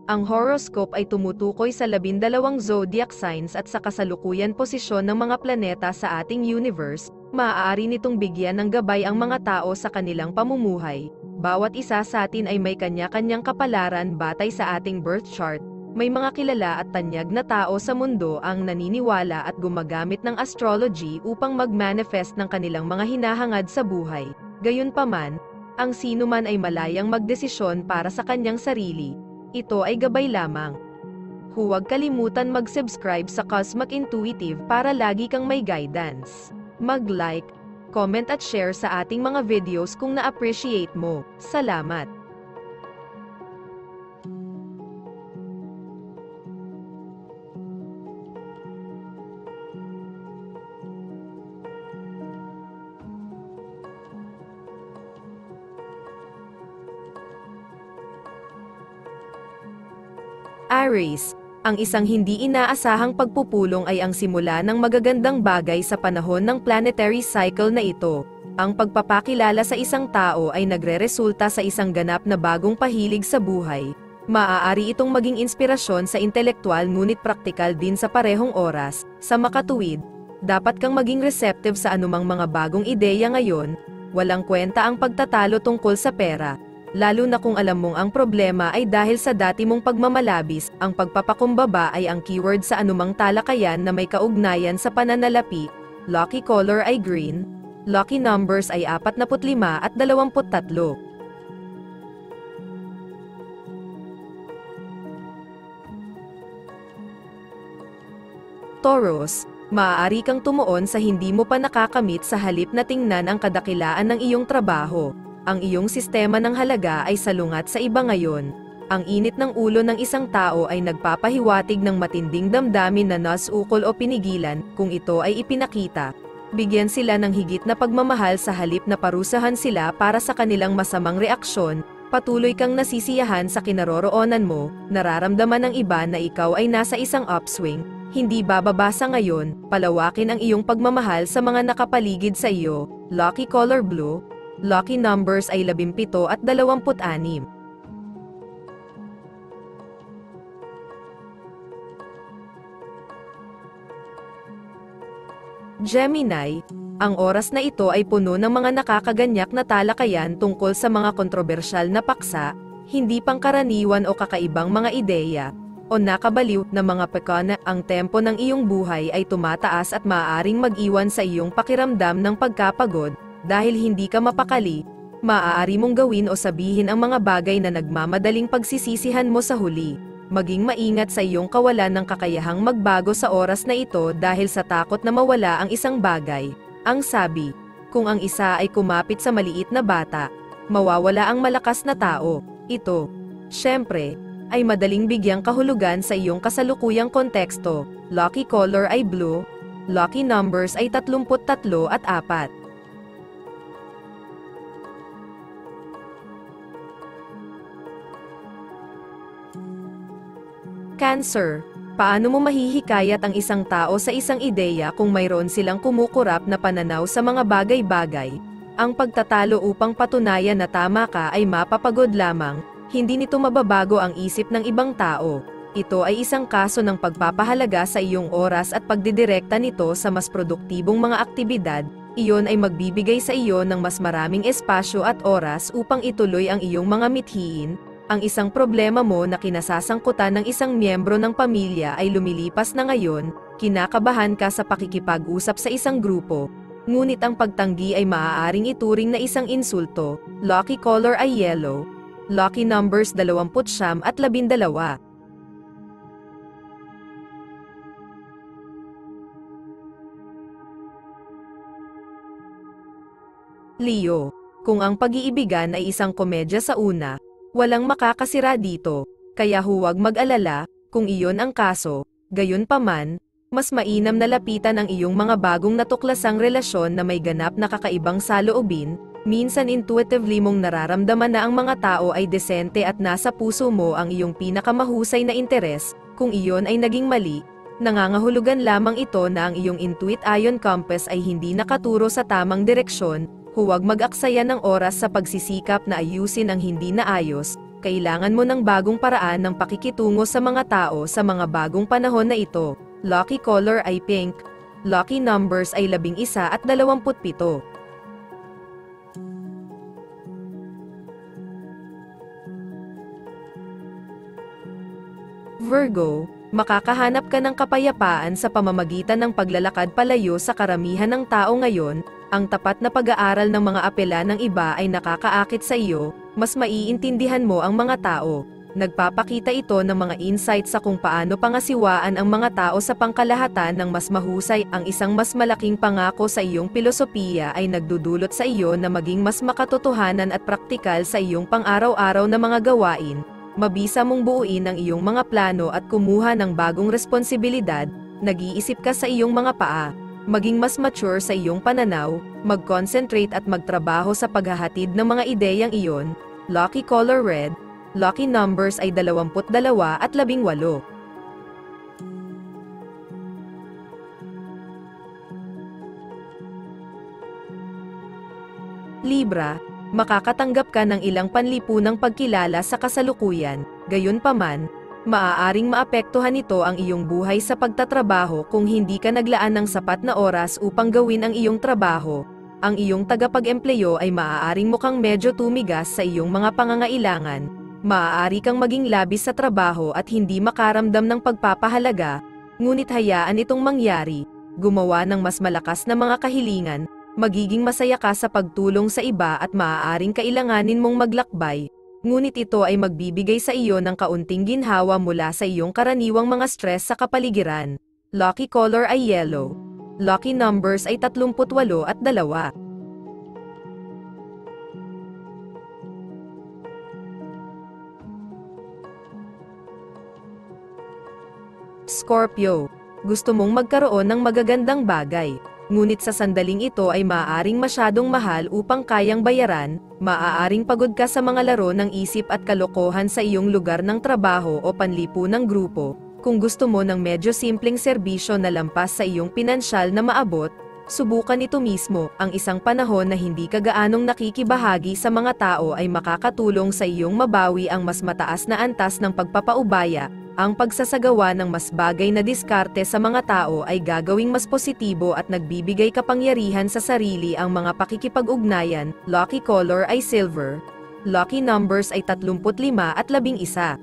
Ang horoscope ay tumutukoy sa 12 zodiac signs at sa kasalukuyan posisyon ng mga planeta sa ating universe. Maaari nitong bigyan ng gabay ang mga tao sa kanilang pamumuhay. Bawat isa sa atin ay may kanya-kanyang kapalaran batay sa ating birth chart. May mga kilala at tanyag na tao sa mundo ang naniniwala at gumagamit ng astrology upang mag-manifest ng kanilang mga hinahangad sa buhay. Gayunpaman, ang sinuman ay malayang magdesisyon para sa kanyang sarili. Ito ay gabay lamang. Huwag kalimutan mag-subscribe sa Cosmic Intuitive para lagi kang may guidance. Mag-like, comment at share sa ating mga videos kung na-appreciate mo. Salamat! Aries, ang isang hindi inaasahang pagpupulong ay ang simula ng magagandang bagay sa panahon ng planetary cycle na ito. Ang pagpapakilala sa isang tao ay nagreresulta sa isang ganap na bagong pahilig sa buhay. Maaari itong maging inspirasyon sa intelektual ngunit praktikal din sa parehong oras. Sa makatuwid, dapat kang maging receptive sa anumang mga bagong ideya ngayon. Walang kwenta ang pagtatalo tungkol sa pera. Lalo na kung alam mong ang problema ay dahil sa dati mong pagmamalabis, ang pagpapakumbaba ay ang keyword sa anumang talakayan na may kaugnayan sa pananalapi. Lucky color ay green. Lucky numbers ay 45 at 23. Taurus, maaari kang tumuon sa hindi mo pa nakakamit sa halip na tingnan ang kadakilaan ng iyong trabaho. Ang iyong sistema ng halaga ay salungat sa iba ngayon. Ang init ng ulo ng isang tao ay nagpapahiwatig ng matinding damdamin na nasukol o pinigilan, kung ito ay ipinakita. Bigyan sila ng higit na pagmamahal sa halip na parusahan sila para sa kanilang masamang reaksyon. Patuloy kang nasisiyahan sa kinaroroonan mo, nararamdaman ng iba na ikaw ay nasa isang upswing. Hindi bababa sa ngayon, palawakin ang iyong pagmamahal sa mga nakapaligid sa iyo. Lucky color blue. Lucky numbers ay 17 at 26. Gemini, ang oras na ito ay puno ng mga nakakaganyak na talakayan tungkol sa mga kontrobersyal na paksa, hindi pangkaraniwan o kakaibang mga ideya, o nakabaliw na mga pekana. Ang tempo ng iyong buhay ay tumataas at maaaring mag-iwan sa iyong pakiramdam ng pagkapagod. Dahil hindi ka mapakali, maaari mong gawin o sabihin ang mga bagay na nagmamadaling pagsisisihan mo sa huli. Maging maingat sa iyong kawalan ng kakayahang magbago sa oras na ito dahil sa takot na mawala ang isang bagay. Ang sabi, kung ang isa ay kumapit sa maliit na bata, mawawala ang malakas na tao. Ito, syempre, ay madaling bigyang kahulugan sa iyong kasalukuyang konteksto. Lucky color ay blue. Lucky numbers ay 33 at 4. Cancer, paano mo mahihikayat ang isang tao sa isang ideya kung mayroon silang kumukurap na pananaw sa mga bagay-bagay? Ang pagtatalo upang patunayan na tama ka ay mapapagod lamang, hindi nito mababago ang isip ng ibang tao. Ito ay isang kaso ng pagpapahalaga sa iyong oras at pagdidirekta nito sa mas produktibong mga aktibidad. Iyon ay magbibigay sa iyo ng mas maraming espasyo at oras upang ituloy ang iyong mga mithiin. Ang isang problema mo na kinasasangkutan ng isang miyembro ng pamilya ay lumilipas na ngayon, kinakabahan ka sa pakikipag-usap sa isang grupo. Ngunit ang pagtanggi ay maaaring ituring na isang insulto. Lucky color ay yellow. Lucky numbers 29 at 12. Leo, kung ang pag-iibigan ay isang komedya sa una, walang makakasira dito, kaya huwag mag-alala, kung iyon ang kaso. Gayunpaman, mas mainam na lapitan ang iyong mga bagong natuklasang relasyon na may ganap na kakaibang saloobin. Minsan intuitively mong nararamdaman na ang mga tao ay desente at nasa puso mo ang iyong pinakamahusay na interes. Kung iyon ay naging mali, nangangahulugan lamang ito na ang iyong intuit ion compass ay hindi nakaturo sa tamang direksyon. Huwag mag-aksaya ng oras sa pagsisikap na ayusin ang hindi naayos, kailangan mo ng bagong paraan ng pakikitungo sa mga tao sa mga bagong panahon na ito. Lucky color ay pink. Lucky numbers ay 11 at 27. Virgo, makakahanap ka ng kapayapaan sa pamamagitan ng paglalakad palayo sa karamihan ng tao ngayon. Ang tapat na pag-aaral ng mga apela ng iba ay nakakaakit sa iyo, mas maiintindihan mo ang mga tao. Nagpapakita ito ng mga insights sa kung paano pangasiwaan ang mga tao sa pangkalahatan ng mas mahusay. Ang isang mas malaking pangako sa iyong filosofiya ay nagdudulot sa iyo na maging mas makatotohanan at praktikal sa iyong pang-araw-araw na mga gawain. Mabisa mong buuin ang iyong mga plano at kumuha ng bagong responsibilidad. Nag-iisip ka sa iyong mga paa. Maging mas mature sa iyong pananaw, mag-concentrate at magtrabaho sa paghahatid ng mga ideyang iyon. Lucky color red. Lucky numbers ay 22 at 18. Libra, makakatanggap ka ng ilang panlipunang pagkilala sa kasalukuyan. Gayunpaman, maaaring maapektuhan nito ang iyong buhay sa pagtatrabaho kung hindi ka naglaan ng sapat na oras upang gawin ang iyong trabaho. Ang iyong tagapag-empleyo ay maaaring mukhang medyo tumigas sa iyong mga pangangailangan. Maaari kang maging labis sa trabaho at hindi makaramdam ng pagpapahalaga, ngunit hayaan itong mangyari. Gumawa ng mas malakas na mga kahilingan, magiging masaya ka sa pagtulong sa iba at maaaring kailanganin mong maglakbay. Ngunit ito ay magbibigay sa iyo ng kaunting ginhawa mula sa iyong karaniwang mga stress sa kapaligiran. Lucky color ay yellow. Lucky numbers ay 38 at 2. Scorpio, gusto mong magkaroon ng magagandang bagay. Ngunit sa sandaling ito ay maaaring masyadong mahal upang kayang bayaran, maaaring pagod ka sa mga laro ng isip at kalokohan sa iyong lugar ng trabaho o panlipunang grupo. Kung gusto mo ng medyo simpleng serbisyo na lampas sa iyong pinansyal na maabot, subukan ito mismo. Ang isang panahon na hindi ka gaanong nakikibahagi sa mga tao ay makakatulong sa iyong mabawi ang mas mataas na antas ng pagpapaubaya. Ang pagsasagawa ng mas bagay na diskarte sa mga tao ay gagawing mas positibo at nagbibigay kapangyarihan sa sarili ang mga pakikipag-ugnayan. Lucky color ay silver. Lucky numbers ay 35 at 11.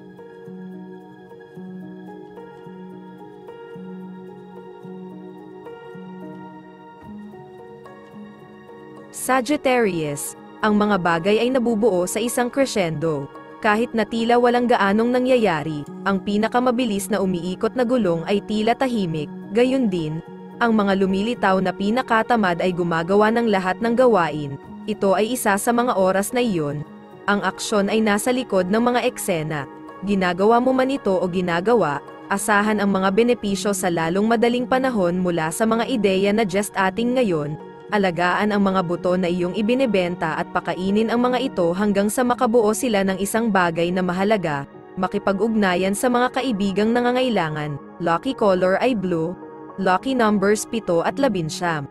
Sagittarius, ang mga bagay ay nabubuo sa isang crescendo. Kahit na tila walang gaanong nangyayari, ang pinakamabilis na umiikot na gulong ay tila tahimik. Gayon din, ang mga lumilitaw na pinakatamad ay gumagawa ng lahat ng gawain. Ito ay isa sa mga oras na iyon. Ang aksyon ay nasa likod ng mga eksena. Ginagawa mo man ito o ginagawa, asahan ang mga benepisyo sa lalong madaling panahon mula sa mga ideya na just ating ngayon. Alagaan ang mga buto na iyong ibinebenta at pakainin ang mga ito hanggang sa makabuo sila ng isang bagay na mahalaga. Makipag-ugnayan sa mga kaibigang nangangailangan. Lucky color ay blue. Lucky numbers 7 at 11.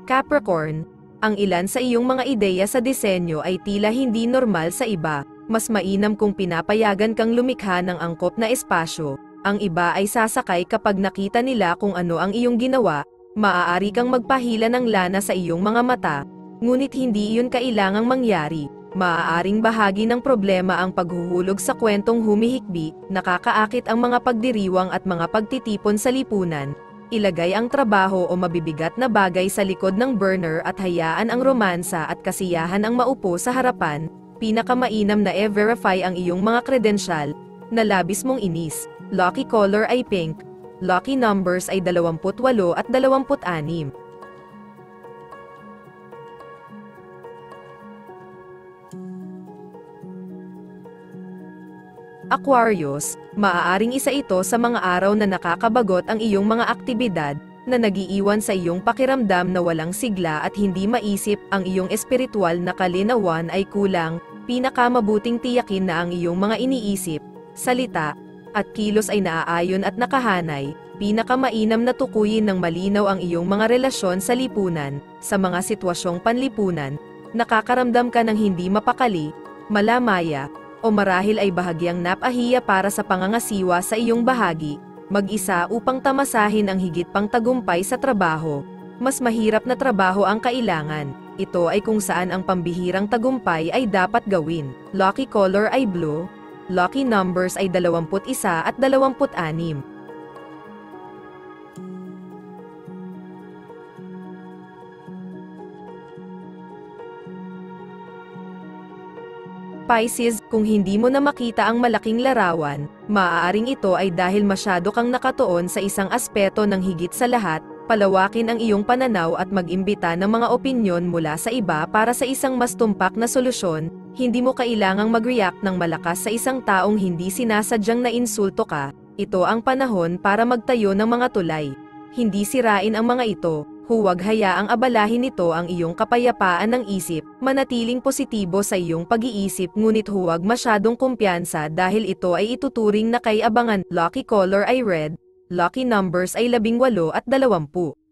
Capricorn, ang ilan sa iyong mga ideya sa disenyo ay tila hindi normal sa iba. Mas mainam kung pinapayagan kang lumikha ng angkop na espasyo. Ang iba ay sasakay kapag nakita nila kung ano ang iyong ginawa. Maaari kang magpahila ng lana sa iyong mga mata, ngunit hindi iyon kailangang mangyari. Maaaring bahagi ng problema ang paghuhulog sa kwentong humihikbi, nakakaakit ang mga pagdiriwang at mga pagtitipon sa lipunan. Ilagay ang trabaho o mabibigat na bagay sa likod ng burner at hayaan ang romansa at kasiyahan ang maupo sa harapan. Pinakamainam na e-verify ang iyong mga kredensyal na labis mong inis. Lucky color ay pink. Lucky numbers ay 28 at 26. Aquarius, maaaring isa ito sa mga araw na nakakabagot ang iyong mga aktibidad, na nagiiwan sa iyong pakiramdam na walang sigla at hindi maisip. Ang iyong espiritual na kalinawan ay kulang. Pinakamabuting tiyakin na ang iyong mga iniisip, salita, at kilos ay naaayon at nakahanay, pinakamainam na tukuyin ng malinaw ang iyong mga relasyon sa lipunan, sa mga sitwasyong panlipunan, nakakaramdam ka ng hindi mapakali, malamaya, o marahil ay bahagyang napahiya para sa pangangasiwa sa iyong bahagi, mag-isa upang tamasahin ang higit pang tagumpay sa trabaho. Mas mahirap na trabaho ang kailangan. Ito ay kung saan ang pambihirang tagumpay ay dapat gawin. Lucky color ay blue. Lucky numbers ay 21 at 26. Pisces, kung hindi mo na makita ang malaking larawan, maaaring ito ay dahil masyado kang nakatuon sa isang aspeto ng higit sa lahat. Palawakin ang iyong pananaw at mag-imbita ng mga opinyon mula sa iba para sa isang mas tumpak na solusyon. Hindi mo kailangang mag-react ng malakas sa isang taong hindi sinasadyang nainsulto ka. Ito ang panahon para magtayo ng mga tulay. Hindi sirain ang mga ito. Huwag hayaang abalahin nito ang iyong kapayapaan ng isip. Manatiling positibo sa iyong pag-iisip ngunit huwag masyadong kumpiyansa dahil ito ay ituturing na kay abangan. Lucky color ay red. Lucky numbers ay 18 at 20.